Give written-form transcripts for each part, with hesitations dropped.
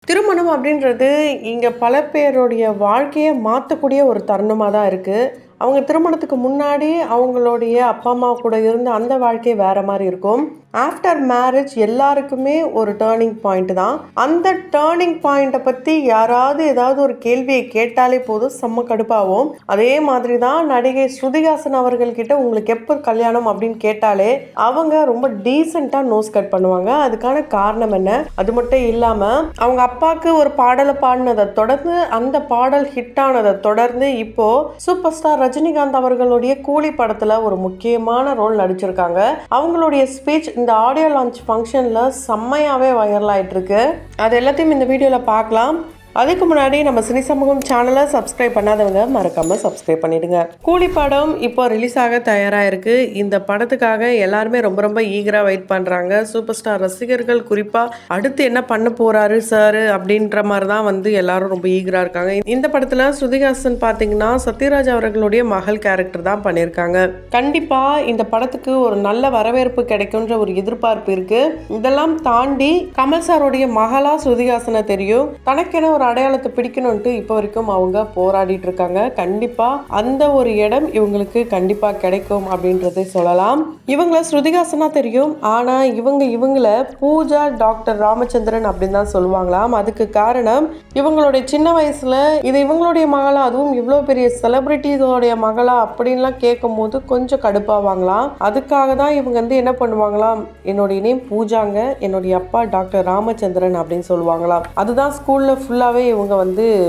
திருமணம் அப்படின்றது இங்கே பல பேருடைய வாழ்க்கையை மாற்றக்கூடிய ஒரு தருணமாக தான் இருக்குது. அவங்க திருமணத்துக்கு முன்னாடி அவங்களுடைய அப்பா அம்மா கூட இருந்த அந்த வாழ்க்கை வேறு மாதிரி இருக்கும். ஆஃப்டர் மேரேஜ் எல்லாருக்குமே ஒரு டேர்னிங் பாயிண்ட் தான். அந்த டேர்னிங் பாயிண்ட்டை பற்றி யாராவது ஏதாவது ஒரு கேள்வியை கேட்டாலே போதும், செம்ம கடுப்பாகும். அதே மாதிரி தான் நடிகை ஸ்ருதிஹாசன் அவர்கள்கிட்ட உங்களுக்கு எப்போ கல்யாணம் அப்படின்னு கேட்டாலே அவங்க ரொம்ப டீசெண்டாக நோஸ் கட் பண்ணுவாங்க. அதுக்கான காரணம் என்ன? அது மட்டும் இல்லாமல் அவங்க அப்பாவுக்கு ஒரு பாடலை பாடினதை தொடர்ந்து அந்த பாடல் ஹிட் ஆனதை தொடர்ந்து இப்போ சூப்பர் ஸ்டார் ரஜினிகாந்த் அவர்களுடைய கூலி படத்துல ஒரு முக்கியமான ரோல் நடிச்சிருக்காங்க. அவங்களுடைய ஸ்பீச் இந்த ஆடியோ லான்ச் ஃபங்க்ஷன்ல செம்மையாவே வைரல் ஆயிட்டு இருக்கு. அது எல்லாத்தையும் இந்த வீடியோல பார்க்கலாம். அதுக்கு முன்னாடி நம்ம சினி சமூகம் சேனலை சப்ஸ்கிரைப் பண்ணாதவங்க மறக்காம சப்ஸ்கிரைப் பண்ணிடுங்க. கூலி படம் இப்போ ரிலீஸ் ஆக தயாரா இருக்கு. இந்த படத்துக்காக எல்லாருமே ரொம்ப ரொம்ப ஈகரா வெயிட் பண்றாங்க. சூப்பர் ஸ்டார் ரசிகர்கள் குறிப்பா அடுத்து என்ன பண்ண போறாரு சார் அப்படின்ற மாதிரி தான் எல்லாரும் ரொம்ப ஈகரா இருக்காங்க. இந்த படத்துல ஸ்ருதிஹாசன் பாத்தீங்கன்னா சத்யராஜ் அவர்களுடைய மகள் கேரக்டர் தான் பண்ணியிருக்காங்க. கண்டிப்பா இந்த படத்துக்கு ஒரு நல்ல வரவேற்பு கிடைக்கும்ன்ற ஒரு எதிர்பார்ப்பு இருக்கு. இதெல்லாம் தாண்டி கமல் சாருடைய மகளா ஸ்ருதிஹாசனை தெரியும். தனக்கென ஒரு அடையாளத்தை பிடிக்கணும்ட்டு இப்போ வரைக்கும் அவங்க போராடிட்டு இருக்காங்க. கண்டிப்பா அந்த ஒரு இடம் இவங்களுக்கு கண்டிப்பா கிடைக்கும் அப்படின்றதை சொல்லலாம். இவங்கள ஸ்ருதிஹாசனா தெரியும், ஆனா இவங்கள பூஜா டாக்டர் ராமச்சந்திரன் அப்படின்னு தான் சொல்லுவாங்களாம். அதுக்கு காரணம் இவங்களுடைய சின்ன வயசுல இது இவங்களுடைய மகளா, அதுவும் இவ்வளவு பெரிய செலிபிரிட்டிஸோடைய மகளா அப்படின்லாம் கேட்கும் போது கொஞ்சம் கடுப்பாவாங்களாம். அதுக்காக தான் இவங்க என்ன பண்ணுவாங்களாம், என்னுடைய நேம் பூஜாங்க, என்னுடைய அப்பா டாக்டர் ராமச்சந்திரன் அப்படின்னு சொல்லுவாங்களாம். அதுதான் ஸ்கூல்ல ஃபுல்லா இவங்க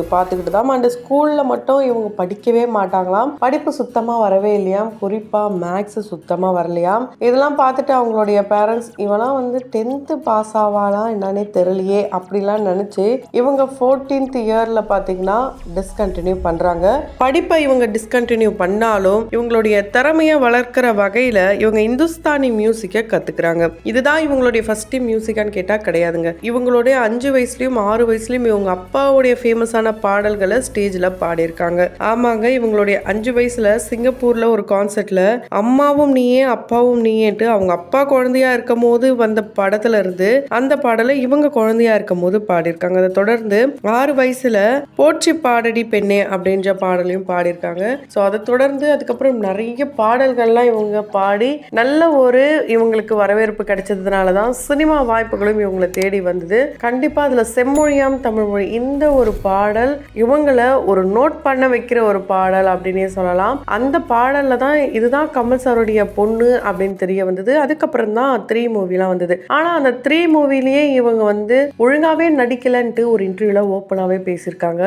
பார்த்துக்கிட்டு தான். அந்த ஸ்கூல்ல மட்டும் இவங்க படிக்கவே மாட்டாங்களாம். படிப்பு சுத்தமா வரவே இல்லையாம். குறிப்பா மேக்ஸ் சுத்தமா வரலையாம். இதெல்லாம் பார்த்துட்டு அவங்களுடைய பேரண்ட்ஸ் இவெல்லாம் 10th பாஸ் ஆவாலாம் என்னன்னே தெரியலையே அப்படிலாம் நினைச்சு இவங்க 14th இயர்ல பாத்தீங்கன்னா டிஸ்கண்டினியூ பண்றாங்க. படிப்பை இவங்க டிஸ்கண்டினியூ பண்ணாலும் இவங்களுடைய திறமையை வளர்க்கிற வகையில இவங்க இந்துஸ்தானி மியூசிக்கை கத்துக்கிறாங்க. இதுதான் இவங்களுடைய ஃபர்ஸ்ட் மியூசிக்கான்னு கேட்டா கிடையாதுங்க. இவங்களுடைய 5 வயசுலயும் 6 வயசுலயும் இவங்க அப்பாவுடைய ஃபேமஸான பாடல்களை ஸ்டேஜ்ல பாடியிருக்காங்க. ஆமாங்க, இவங்களுடைய 5 வயசுல சிங்கப்பூர்ல ஒரு கான்சர்ட்ல அம்மாவும் நீயே அப்பாவும் நீயேட்டு அவங்க அப்பா குழந்தையா இருக்கும் போது வந்த படத்துல இருந்து அந்த பாடலை இவங்க குழந்தையா இருக்கும் போது பாடியிருக்காங்க. அதை தொடர்ந்து 6 வயசுல போற்றி பாடடி பெண்ணே அப்படின்ற பாடலையும் பாடியிருக்காங்க. ஸோ அதை தொடர்ந்து அதுக்கப்புறம் நிறைய பாடல்கள்லாம் இவங்க பாடி நல்ல ஒரு இவங்களுக்கு வரவேற்பு கிடைச்சதுனாலதான் சினிமா வாய்ப்புகளும் இவங்களை தேடி வந்தது. கண்டிப்பா அதுல செம்மொழியாம் தமிழ் மொழி இந்த ஒரு பாடல் இவங்களை ஒரு நோட் பண்ண வைக்கிற ஒரு பாடல் அப்படின்னே சொல்லலாம். அந்த பாடல்ல தான் இதுதான் கமல் சாருடைய பொண்ணு அப்படின்னு தெரிய வந்தது. அதுக்கப்புறம் தான் 3 மூவிலாம் வந்தது. ஆனா அந்த 3 மூவிலேயே இவங்க ஒழுங்காவே நடிக்கலன்ட்டு ஒரு இன்டர்வியூல ஓப்பனாவே பேசியிருக்காங்க.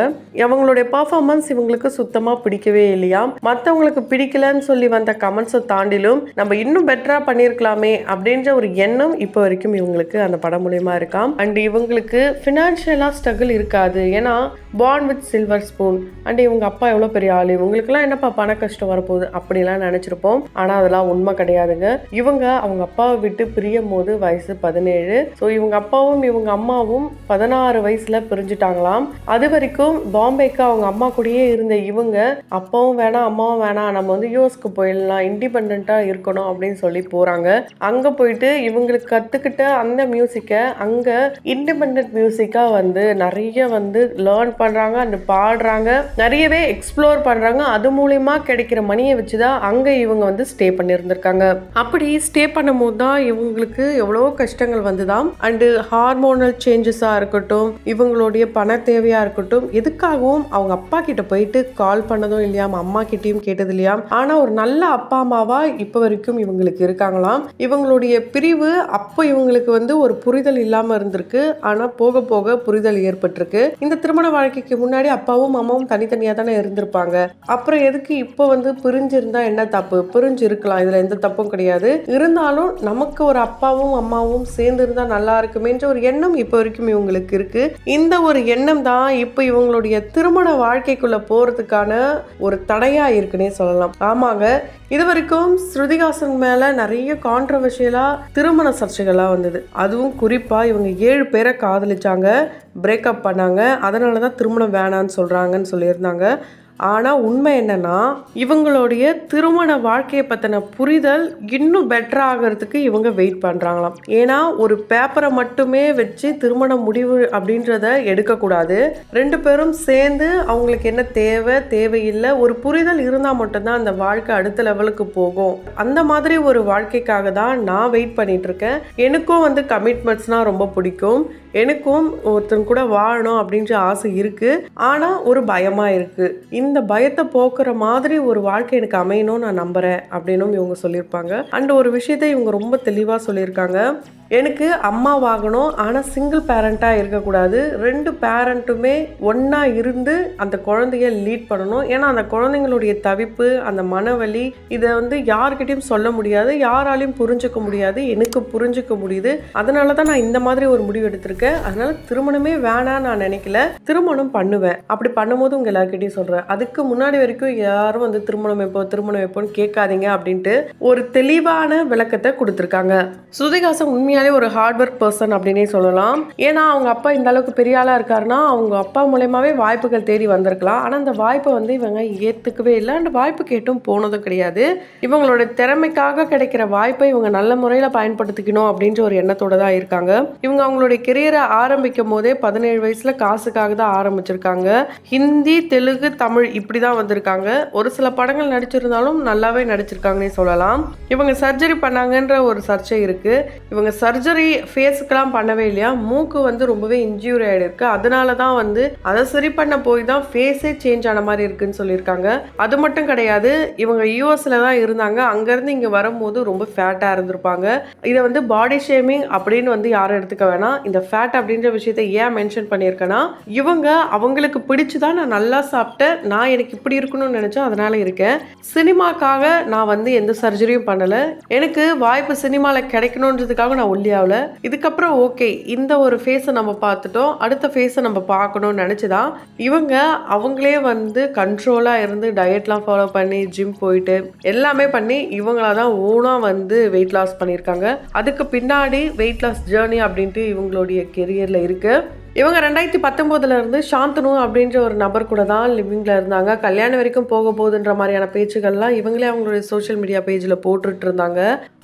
அவங்களுடைய பர்ஃபார்மன்ஸ் இவங்களுக்கு சுத்தமா பிடிக்கவே இல்லையா. மற்றவங்களுக்கு பிடிக்கலன்னு சொல்லி வந்த கமெண்ட்ஸை தாண்டிலும் நம்ம இன்னும் பெட்டரா பண்ணியிருக்கலாமே அப்படின்ற ஒரு எண்ணம் இப்போ வரைக்கும் இவங்களுக்கு அந்த படம் மூலியமா இருக்காம். அண்ட் இவங்களுக்கு ஃபினான்ஷியலா ஸ்ட்ரகிள் இருக்காது. ஏன்னா born with silver spoon and இவங்க அப்பா எவ்வளோ பெரிய ஆள், இவங்களுக்குலாம் என்னப்பா பண கஷ்டம் வரப்போகுது அப்படிலாம் நினச்சிருப்போம். ஆனால் அதெல்லாம் உண்மை கிடையாதுங்க. இவங்க அவங்க அப்பாவை விட்டு பிரியும் போது வயசு 17. ஸோ இவங்க அப்பாவும் இவங்க அம்மாவும் 16 வயசுல பிரிஞ்சுட்டாங்களாம். அது வரைக்கும் பாம்பேக்கு அவங்க அம்மா கூடயே இருந்த இவங்க அப்பாவும் வேணாம் அம்மாவும் வேணாம், நம்ம யூஎஸ்க்கு போயிடலாம், இண்டிபெண்டா இருக்கணும் அப்படின்னு சொல்லி போறாங்க. அங்க போயிட்டு இவங்களுக்கு கத்துக்கிட்ட அந்த மியூசிக்கை அங்க இண்டிபெண்ட் மியூசிக்கா நிறைய லேர்ன் பண்றாங்க, அந்த பாடுறாங்க, நிறையவே எக்ஸ்ப்ளோர் பண்றாங்க. அது மூலமா கிடைக்கிற மணியை வச்சுதான் அங்க இவங்க ஸ்டே பண்ணியிருந்திருக்காங்க. அப்படி ஸ்டே பண்ணும் போது தான் இவங்களுக்கு எவ்வளவோ கஷ்டங்கள் வந்துதான். அண்ட் ஹார்மோனல் சேஞ்சஸா இருக்கட்டும், இவங்களுடைய பண தேவையா இருக்கட்டும், எதுக்காகவும் அவங்க அப்பா கிட்ட போயிட்டு கால் பண்ணதும் இல்லையாம், அம்மா கிட்டயும் கேட்டது இல்லையாம். ஆனா ஒரு நல்ல அப்பா அம்மாவா இப்ப வரைக்கும் இவங்களுக்கு இருக்காங்களாம். இவங்களுடைய பிரிவு அப்போ இவங்களுக்கு ஒரு புரிதல் இல்லாம இருந்திருக்கு. ஆனா போக போக புரிதல் ஏற்பட்டிருக்கு. இந்த திருமண வாழ்க்கைக்கு முன்னாடி அப்பாவும் அம்மாவும் தனித்தனியா தானே இருந்திருப்பாங்க. அப்புறம் எதுக்கு இப்போ பிரிஞ்சிருந்தா என்ன தப்பு? பிரிஞ்சு இருக்கலாம், இதுல எந்த தப்பும் கிடையாது. இருந்தாலும் நமக்கு ஒரு அப்பாவும் அம்மாவும் சேர்ந்து இருந்தா நல்லா இருக்குமேன்ற ஒரு எண்ணம் இப்போ வரைக்கும் இவங்களுக்கு இருக்கு. இந்த ஒரு எண்ணம் தான் இப்போ இவங்களுடைய திருமண வாழ்க்கைக்குள்ள போறதுக்கான ஒரு தடையா இருக்குன்னே சொல்லலாம். ஆமாங்க, இது வரைக்கும் ஸ்ருதிஹாசன் மேல நிறைய கான்ட்ரவர்ஷியலா திருமண சர்ச்சைகள்லாம் வந்தது. அதுவும் குறிப்பா இவங்க 7 பேரை காதலிச்சாங்க, பிரேக்கப் பண்ணாங்க, அதனால தான் திருமணம் வேணான்னு சொல்கிறாங்கன்னு சொல்லியிருந்தாங்க. ஆனால் உண்மை என்னன்னா இவங்களுடைய திருமண வாழ்க்கையை பற்றின புரிதல் இன்னும் பெட்டர் ஆகிறதுக்கு இவங்க வெயிட் பண்ணுறாங்களாம். ஏன்னா ஒரு பேப்பரை மட்டுமே வச்சு திருமண முடிவு அப்படின்றத எடுக்கக்கூடாது. 2 பேரும் சேர்ந்து அவங்களுக்கு என்ன தேவையில்லை ஒரு புரிதல் இருந்தால் மட்டும்தான் அந்த வாழ்க்கை அடுத்த லெவலுக்கு போகும். அந்த மாதிரி ஒரு வாழ்க்கைக்காக தான் நான் வெயிட் பண்ணிட்டு இருக்கேன். எனக்கும் வந்து கமிட்மெண்ட்ஸ்னால் ரொம்ப பிடிக்கும். எனக்கும் ஒருத்தன் கூட வாழணும் அப்படின்ற ஆசை இருக்குது. ஆனால் ஒரு பயமாக இருக்குது. இந்த பயத்தை போக்குற மாதிரி ஒரு வாழ்க்கை எனக்கு அமையணும்னு நான் நம்புகிறேன் அப்படின்னும் இவங்க சொல்லியிருப்பாங்க. அண்ட் ஒரு விஷயத்தை இவங்க ரொம்ப தெளிவாக சொல்லியிருக்காங்க. எனக்கு அம்மாவாகணும், ஆனால் சிங்கிள் பேரண்ட்டாக இருக்கக்கூடாது. 2 பேரண்ட்டுமே ஒன்றா இருந்து அந்த குழந்தைய லீட் பண்ணணும். ஏன்னா அந்த குழந்தைங்களுடைய தவிப்பு, அந்த மனவலி, இதை வந்து யார்கிட்டையும் சொல்ல முடியாது, யாராலையும் புரிஞ்சுக்க முடியாது. எனக்கு புரிஞ்சுக்க முடியுது. அதனால தான் நான் இந்த மாதிரி ஒரு முடிவு எடுத்திருக்கேன். அதனால திருமணமே வேணான்னு நான் நினைக்கல. திருமணம் பண்ணுவேன். அப்படி பண்ணும்போது உங்க எல்லார்கிட்டையும் சொல்றேன். அதுக்கு முன்னாடி வரைக்கும் யாரும் வந்து திருமணம் எப்போன்னு கேட்காதீங்க அப்படின்ட்டு ஒரு தெளிவான விளக்கத்தை கொடுத்துருக்காங்க. ஸ்ருதிஹாசன் உண்மையாலே ஒரு ஹார்ட் ஒர்க் பர்சன் அப்படின்னே சொல்லலாம். ஏன்னா அவங்க அப்பா இந்த அளவுக்கு பெரிய ஆளா இருக்காருன்னா அவங்க அப்பா மூலமாவே வாய்ப்புகள் தேடி வந்திருக்கலாம். ஆனா அந்த வாய்ப்பை வந்து இவங்க ஏத்துக்கவே இல்லை. அந்த வாய்ப்பு கேட்டும் போனதும் கிடையாது. இவங்களோட திறமைக்காக கிடைக்கிற வாய்ப்பை இவங்க நல்ல முறையில பயன்படுத்திக்கணும் அப்படின்ற ஒரு எண்ணத்தோட தான் இருக்காங்க. இவங்க அவங்களுடைய கெரியரை ஆரம்பிக்கும் போதே 17 வயசுல காசுக்காக தான் ஆரம்பிச்சிருக்காங்க. ஹிந்தி, தெலுங்கு, தமிழ் இப்படிதான் வந்திருக்காங்க. ஒரு சில படங்கள் நடிச்சிருந்தாலும் நல்லாவே நடிச்சிருக்காங்கன்னே சொல்லலாம். இவங்க சர்ஜரி பண்ணாங்கன்ற ஒரு சர்ச்சை இருக்கு. இவங்க சர்ஜரி ஃபேஸுக்கெல்லாம் பண்ணவே இல்லையா, மூக்கு வந்து ரொம்பவே இன்ஜூரி ஆயிருக்கு. அதனால தான் வந்து அதை சரி பண்ண போய் தான் ஃபேஸே சேஞ்ச் ஆன மாதிரி இருக்குன்னு சொல்லியிருக்காங்க. அது மட்டும் கிடையாது, இவங்க யூஎஸ்ல தான் இருந்தாங்க. அங்கேருந்து இங்கே வரும்போது ரொம்ப ஃபேட்டாக இருந்திருப்பாங்க. இதை வந்து பாடி ஷேமிங் அப்படின்னு வந்து யாரும் எடுத்துக்க வேணாம். இந்த ஃபேட் அப்படின்ற விஷயத்தை ஏன் மென்ஷன் பண்ணியிருக்கேன்னா, இவங்க அவங்களுக்கு பிடிச்சுதான் நான் நல்லா சாப்பிட்டேன், நான் எனக்கு இப்படி இருக்கணும்னு நினச்சேன், அதனால இருக்கேன். சினிமாக்காக நான் வந்து எந்த சர்ஜரியும் பண்ணலை. எனக்கு வாய்ப்பு சினிமாவில் கிடைக்கணுன்றதுக்காக நான் ஒல்லியாவில். இதுக்கப்புறம் ஓகே, இந்த ஒரு ஃபேஸை நம்ம பார்த்துட்டோம், அடுத்த ஃபேஸை நம்ம பார்க்கணும்னு நினச்சிதான் இவங்க அவங்களே வந்து கண்ட்ரோலாக இருந்து டயட்லாம் ஃபாலோ பண்ணி ஜிம் போயிட்டு எல்லாமே பண்ணி இவங்களா தான் ஓனாக வந்து வெயிட் லாஸ் பண்ணியிருக்காங்க. அதுக்கு பின்னாடி வெயிட் லாஸ் ஜேர்னி அப்படின்ட்டு இவங்களுடைய கெரியரில் இருக்குது. இவங்க 2019 இருந்து சாந்தனு அப்படின்ற ஒரு நபர் கூட தான் லிவிங்கில் இருந்தாங்க. கல்யாணம் வரைக்கும் போக போகுதுன்ற மாதிரியான பேச்சுகள்லாம் இவங்களே அவங்களுடைய சோஷியல் மீடியா பேஜில் போட்டுட்டு இருந்தாங்க.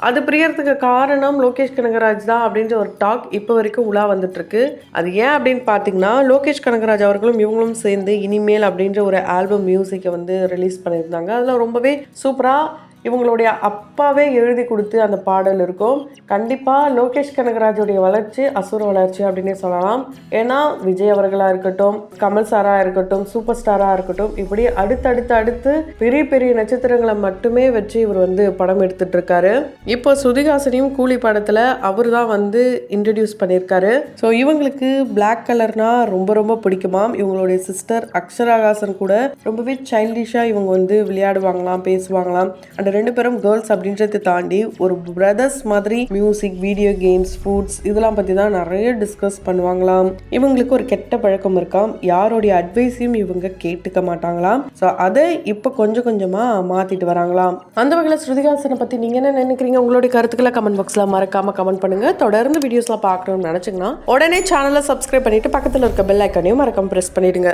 அது பிரியறதுக்கு காரணம் லோகேஷ் கனகராஜ் தான் அப்படின்ற ஒரு டாக் இப்போ வரைக்கும் உலா வந்துட்டு இருக்கு. அது ஏன் அப்படின்னு பார்த்தீங்கன்னா, லோகேஷ் கனகராஜ் அவர்களும் இவங்களும் சேர்ந்து இனிமேல் அப்படின்ற ஒரு ஆல்பம் மியூசிக்கை வந்து ரிலீஸ் பண்ணியிருந்தாங்க. அதில் ரொம்பவே சூப்பராக இவங்களுடைய அப்பாவே எழுதி கொடுத்து அந்த பாடல் இருக்கும். கண்டிப்பாக லோகேஷ் கனகராஜுடைய வளர்ச்சி அசுர வளர்ச்சி அப்படின்னே சொல்லலாம். ஏன்னா விஜய் அவர்களாக இருக்கட்டும், கமல் சாராக இருக்கட்டும், சூப்பர் ஸ்டாராக இருக்கட்டும், இப்படி அடுத்து பெரிய பெரிய நட்சத்திரங்களை மட்டுமே வச்சு இவர் வந்து படம் எடுத்துட்டு இருக்காரு. இப்போ ஸ்ருதிஹாசனையும் கூலி படத்தில் அவர் தான் வந்து இன்ட்ரடியூஸ் பண்ணியிருக்காரு. ஸோ இவங்களுக்கு பிளாக் கலர்னா ரொம்ப ரொம்ப பிடிக்குமாம். இவங்களுடைய சிஸ்டர் அக்ஷராஹாசன் கூட ரொம்பவே சைல்டிஷாக இவங்க வந்து விளையாடுவாங்களாம், பேசுவாங்களாம். அந்த 2 பேரும் கேர்ள்ஸ் அப்படின்றத தாண்டி ஒரு பிரதர்ஸ் மாதிரி மியூசிக், வீடியோ கேம்ஸ், ஃபுட்ஸ் இதெல்லாம் பற்றி தான் நிறைய டிஸ்கஸ் பண்ணுவாங்களாம். இவங்களுக்கு ஒரு கெட்ட பழக்கம் இருக்காம், யாரோடைய அட்வைஸையும் இவங்க கேட்டுக்க மாட்டாங்களாம். ஸோ அதை இப்போ கொஞ்சம் கொஞ்சமாக மாற்றிட்டு வராங்களாம். அந்த வகையில் ஸ்ருதிஹாசனை பற்றி நீங்கள் என்ன நினைக்கிறீங்க? உங்களுடைய கருத்துக்களை கமெண்ட் பாக்ஸில் மறக்காமல் கமெண்ட் பண்ணுங்கள். தொடர்ந்து வீடியோஸ்லாம் பார்க்கணும்னு நினச்சிங்கன்னா உடனே சேனலை சப்ஸ்கிரைப் பண்ணிவிட்டு பக்கத்தில் இருக்க பெல் ஐக்கானையும் மறக்காமல் ப்ரெஸ் பண்ணிவிடுங்க.